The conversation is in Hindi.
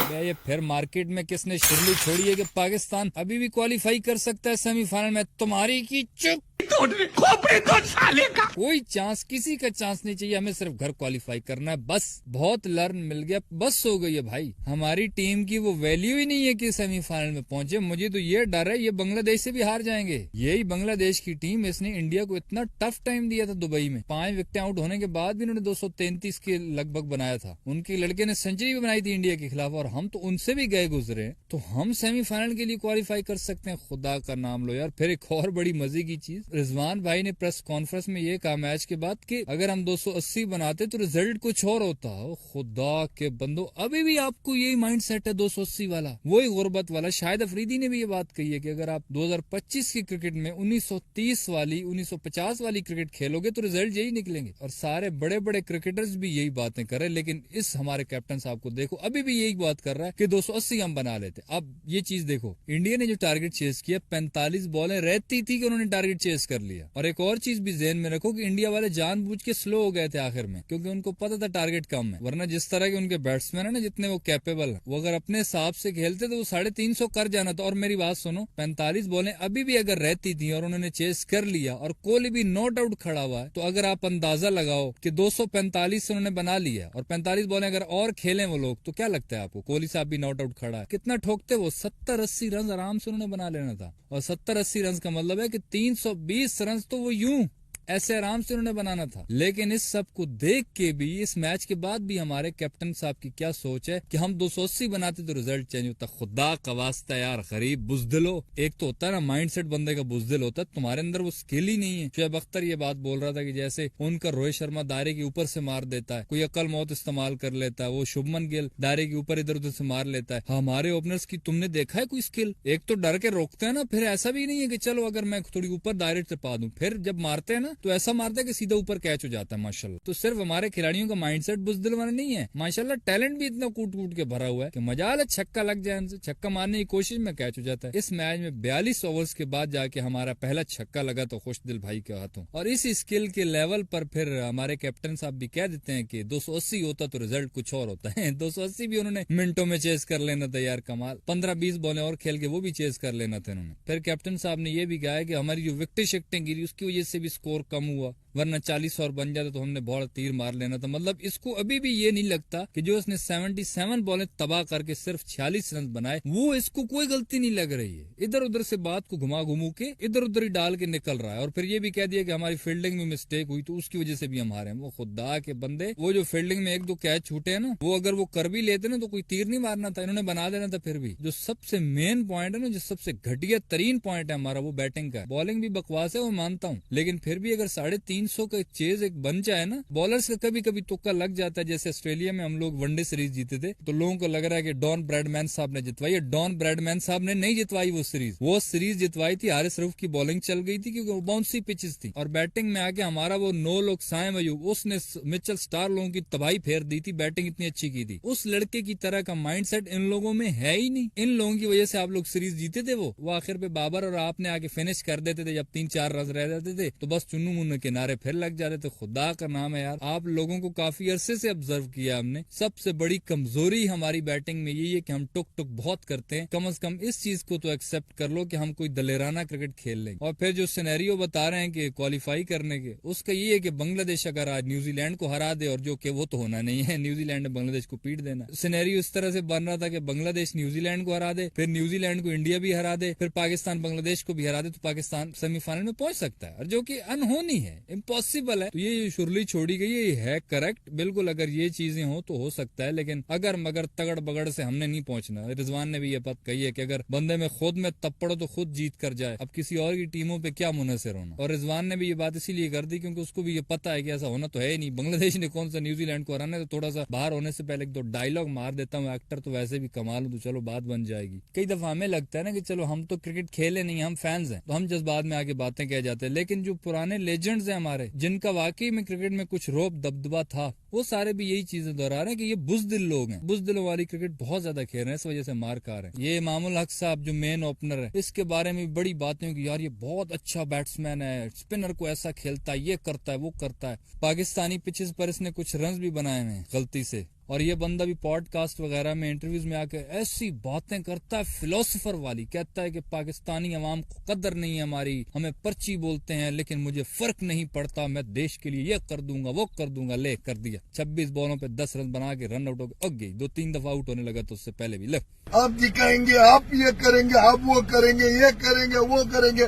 ये फिर मार्केट में किसने शिरली छोड़ी है कि पाकिस्तान अभी भी क्वालिफाई कर सकता है सेमीफाइनल में? तुम्हारी की चुप। खोपड़ी तो साले का कोई चांस, किसी का चांस नहीं चाहिए, हमें सिर्फ घर क्वालिफाई करना है बस। बहुत लर्न मिल गया, बस हो गई है भाई। हमारी टीम की वो वैल्यू ही नहीं है कि सेमीफाइनल में पहुंचे। मुझे तो ये डर है ये बांग्लादेश से भी हार जाएंगे। यही बांग्लादेश की टीम, इसने इंडिया को इतना टफ टाइम दिया था दुबई में। 5 विकेट आउट होने के बाद भी उन्होंने 233 के लगभग बनाया था। उनके लड़के ने सेंचुरी भी बनाई थी इंडिया के खिलाफ, और हम तो उनसे भी गए गुजरे। तो हम सेमीफाइनल के लिए क्वालिफाई कर सकते हैं, खुदा का नाम लो यार। फिर एक और बड़ी मजे की चीज, रिजवान भाई ने प्रेस कॉन्फ्रेंस में ये कहा मैच के बाद कि अगर हम 280 बनाते तो रिजल्ट कुछ और होता। खुदा के बंदो, अभी भी आपको यही माइंड सेट है 280 वाला, वही गुर्बत वाला। शायद अफरीदी ने भी ये बात कही है कि अगर आप 2025 की क्रिकेट में 1930 वाली 1950 वाली क्रिकेट खेलोगे तो रिजल्ट यही निकलेंगे। और सारे बड़े बड़े क्रिकेटर्स भी यही बातें कर रहे हैं, लेकिन इस हमारे कैप्टन साहब को देखो अभी भी यही बात कर रहा है कि 280 हम बना लेते। अब ये चीज देखो, इंडिया ने जो टारगेट चेस किया, 45 बॉलें रहती थी कि उन्होंने टारगेट चेस कर लिया। और एक और चीज भी ध्यान में रखो कि इंडिया वाले जानबूझ के स्लो हो गए थे आखिर में, क्योंकि उनको पता था टारगेट कम है। वरना जिस तरह के उनके बैट्समैन है ना, जितने वो कैपेबल है, वो अगर अपने हिसाब से खेलते तो वो 350 कर जाना था। और मेरी बात सुनो, 45 बॉलें अभी भी अगर रहती थी और उन्होंने चेस कर लिया और कोहली भी नॉट आउट खड़ा हुआ है, तो अगर आप अंदाजा लगाओ कि 245 उन्होंने बना लिया और 45 बॉलें अगर और खेलें वो लोग, तो क्या लगता है आपको? कोहली साहब भी नॉट आउट खड़ा है, कितना ठोकते वो? 70-80 रन आराम से उन्होंने बना लेना था। और 70-80 रन का मतलब है कि 320 रन तो वो यूं ऐसे आराम से उन्होंने बनाना था। लेकिन इस सब को देख के भी, इस मैच के बाद भी हमारे कैप्टन साहब की क्या सोच है कि हम 280 बनाते तो रिजल्ट चेंज होता। खुदा का वास्ता यार, गरीब बुजदिलो। एक तो होता है ना माइंडसेट बंदे का बुजदिल होता है, तुम्हारे अंदर वो स्किल ही नहीं है। शुएब अख्तर ये बात बोल रहा था कि जैसे उनका रोहित शर्मा दायरे के ऊपर से मार देता है, कोई अकल मौत इस्तेमाल कर लेता है, वो शुभमन गिल दायरे के ऊपर इधर उधर से मार लेता है। हमारे ओपनर्स की तुमने देखा है कोई स्किल? एक तो डर के रोकते हैं ना, फिर ऐसा भी नहीं है कि चलो अगर मैं थोड़ी ऊपर दायरे से पा दूं, फिर जब मारते हैं ना तो ऐसा मारता है कि सीधा ऊपर कैच हो जाता है माशाल्लाह। तो सिर्फ हमारे खिलाड़ियों का माइंडसेट बुजदिल वाला नहीं है, माशाल्लाह टैलेंट भी इतना कूट कूट के भरा हुआ है कि मजाल है छक्का लग जाए उनसे, छक्का मारने की कोशिश में कैच हो जाता है। इस मैच में 42 ओवर्स के बाद जाके हमारा पहला छक्का लगा तो खुशदिल भाई के हाथों। और इस स्किल के लेवल पर फिर हमारे कैप्टन साहब भी कह देते हैं कि 280 होता तो रिजल्ट कुछ और होता है। 280 भी उन्होंने मिनटों में चेस कर लेना था यार, कमाल। 15-20 बॉलें और खेल के वो भी चेस कर लेना था उन्होंने। फिर कैप्टन साहब ने ये भी कहा है कि हमारी जो विकेटें शिफ्टें गिरी उसकी वजह से भी स्कोर कम हुआ, वरना 40 और बन जाता तो हमने बहुत तीर मार लेना था। मतलब इसको अभी भी ये नहीं लगता कि जो उसने 77 बॉलें तबाह करके सिर्फ 46 रन बनाए, वो इसको कोई गलती नहीं लग रही है। इधर उधर से बात को घुमा घुमू के इधर उधर ही डाल के निकल रहा है। और फिर ये भी कह दिया कि हमारी फील्डिंग में मिस्टेक हुई तो उसकी वजह से भी हम हारे हैं। वो खुदा के बंदे, वो जो फील्डिंग में 1-2 कैच छूटे हैं ना, वो अगर वो कर भी लेते ना तो कोई तीर नहीं मारना था, इन्होंने बना देना था। फिर भी जो सबसे मेन पॉइंट है ना, जो सबसे घटिया तरीन पॉइंट है हमारा, वो बैटिंग का है। बॉलिंग भी बकवास है वो मानता हूँ, लेकिन फिर भी अगर 350 का चेज एक बन जाए ना, बॉलर्स का कभी कभी तुक्का लग जाता है। जैसे ऑस्ट्रेलिया में हम लोग वनडे सीरीज जीते थे तो लोगों को लग रहा है कि डॉन ब्रैडमैन साहब ने जितवाई है। डॉन ब्रैडमैन साहब ने नहीं जितवाई वो सीरीज जितवाई थी हारिस रऊफ की बॉलिंग चल गई थी, क्योंकि वो बाउंसी पिचेस थी। और बैटिंग में आके हमारा वो नो लोग साइम अयूब, उसने मिचेल स्टार लोगों की तबाही फेर दी थी, बैटिंग इतनी अच्छी की थी। उस लड़के की तरह का माइंडसेट इन लोगों में है ही नहीं। इन लोगों की वजह से आप लोग सीरीज जीते थे। वो आखिर पे बाबर और आपने आके फिनिश कर देते थे, जब 3-4 रन रह जाते थे तो बस चुन्नू मुन्नू किनारे फिर लग जाते थे। खुदा का नाम है यार, आप लोगों को काफी अरसे से ऑब्जर्व किया हमने, सबसे बड़ी कमजोरी हमारी बैटिंग में यही है कि हम टुक टुक बहुत करते हैं। कम से कम इस चीज को तो एक्सेप्ट कर लो कि हम कोई दलेराना क्रिकेट खेल लेंगे। और फिर जो सिनेरियो बता रहे हैं कि क्वालिफाई करने के, उसका ये है कि बांग्लादेश अगर आज न्यूजीलैंड को हरा दे, और जो कि वो तो होना नहीं है, न्यूजीलैंड ने बांग्लादेश को पीट देना। सिनेरियो इस तरह से बन रहा था कि बांग्लादेश न्यूजीलैंड को हरा दे, फिर न्यूजीलैंड को इंडिया भी हरा दे, फिर पाकिस्तान बांग्लादेश को भी हरा दे, तो पाकिस्तान सेमीफाइनल में पहुंच सकता है, और जो कि अनहोनी है, इम्पॉसिबल है। तो ये शुरली छोड़ी गई है करेक्ट, बिल्कुल। अगर ये चीजें हो तो हो सकता है, लेकिन अगर मगर तगड़ बगड़ से हमने नहीं पहुंचना। रिजवान ने भी ये बात कही है कि अगर बंदे में खुद में तप्पड़ो तो खुद जीत कर जाए, अब किसी और की टीमों पे क्या मुनसर होना। और रिजवान ने भी ये बात इसीलिए कर दी क्योंकि उसको भी ये पता है कि ऐसा होना तो है ही नहीं। बांग्लादेश ने कौन सा न्यूजीलैंड को हराना है, तो थोड़ा सा बाहर होने से पहले 1-2 डायलॉग मार देता हूँ। एक्टर तो वैसे भी कमाल हूं, तो चलो बात बन जाएगी। कई दफा हमें लगता है ना कि चलो हम तो क्रिकेट खेले नहीं, हम फैंस हैं, तो हम जज्बात में आके बातें कह जाते हैं। लेकिन जो पुराने लेजेंड्स हैं हमारे, जिनका वाकई में क्रिकेट में कुछ रोब दबदबा था, वो सारे भी यही चीजें दोहरा रहे हैं कि ये बुजदिल लोग हैं, बुजदिलों वाली क्रिकेट बहुत ज्यादा खेल रहे हैं, इस वजह से मार खा रहे हैं। ये इमामुल हक साहब जो मेन ओपनर है, इसके बारे में बड़ी बातें कि यार ये बहुत अच्छा बैट्समैन है, स्पिनर को ऐसा खेलता है, ये करता है, वो करता है। पाकिस्तानी पिचेस पर इसने कुछ रन भी बनाए हैं गलती से, और ये बंदा भी पॉडकास्ट वगैरह में इंटरव्यूज में आके ऐसी बातें करता है फिलोसोफर वाली, कहता है कि पाकिस्तानी अवाम को कदर नहीं है हमारी, हमें पर्ची बोलते हैं, लेकिन मुझे फर्क नहीं पड़ता, मैं देश के लिए ये कर दूंगा, वो कर दूंगा। ले कर दिया, 26 बॉलों पे 10 रन बना के रन आउट हो गए, गई 2-3 दफा आउट होने लगा, तो उससे पहले भी ले आप दिखाएंगे, आप ये करेंगे, आप वो करेंगे, ये करेंगे, वो करेंगे।